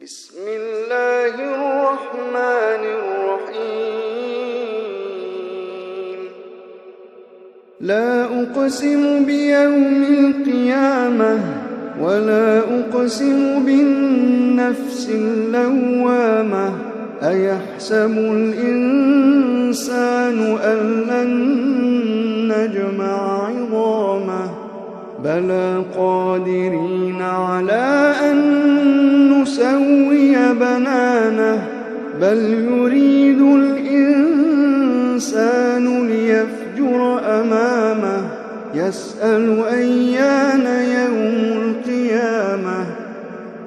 بسم الله الرحمن الرحيم لا أقسم بيوم القيامة ولا أقسم بالنفس اللوامة أيحسب الإنسان أن لن نجمع عظامه بلى قادرين على أن نسوي بنانه بل يريد الإنسان ليفجر أمامه يسأل أيان يوم القيامة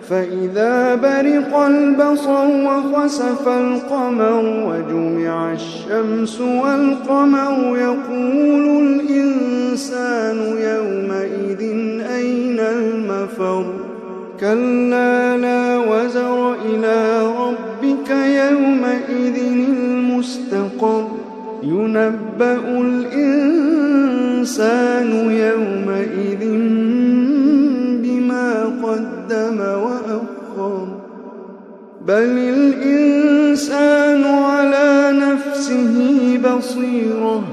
فإذا برق البصر وخسف القمر وجمع الشمس والقمر يقول الإنسان يومئذ أين المفر كلا لا وزر إلى ربك يومئذ المستقر ينبأ الإنسان يومئذ بما قدم وأخر بل الإنسان على نفسه بصيرة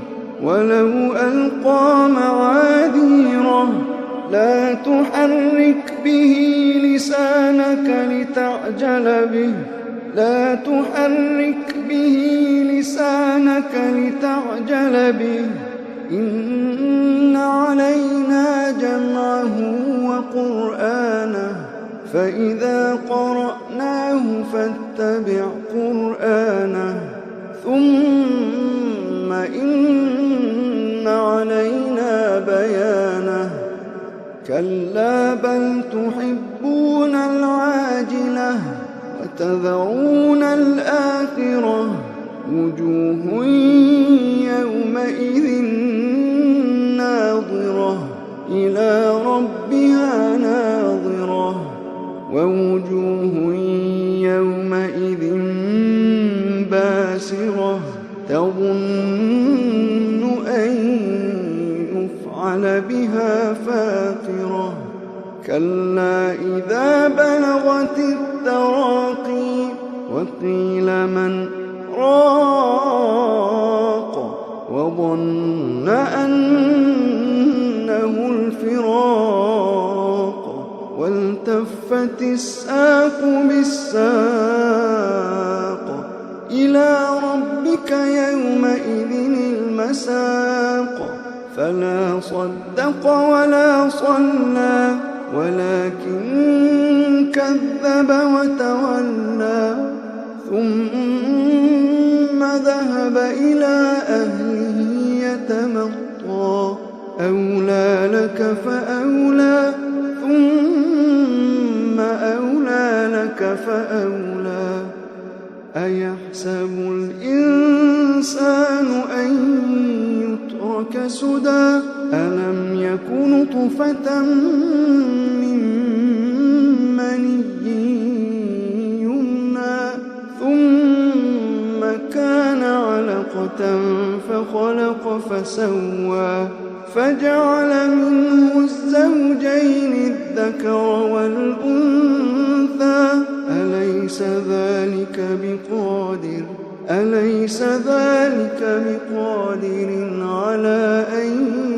ولو ألقى معاذيره لا تحرك به لسانك لتعجل به إن علينا جمعه وقرآنه فإذا قرأناه فاتبع قرآنه ثم إن علينا بيانه كلا بل تحبون العاجلة وتذرون الآخرة وجوه يومئذ ناظرة إلى ربها ناظرة ووجوه يومئذ باسرة تظن أن يفعل بها فاقرة كلا إذا بلغت التراقي وقيل من راق وظن أنه الفراق والتفت الساق بالساق إلى ربك يومئذ المساق فلا صدق ولا صلى ولكن كذب وتولى ثم ذهب إلى أهله يتمطى أولى لك فأولى ثم أولى لك فأولى أيحسب الإنسان أن يترك سدى ألم يك نطفة من مني يمنى ثم كان علقة فخلق فسوى فجعل منه الزوجين الذكر والأنثى أليس ذلك بقادر على أن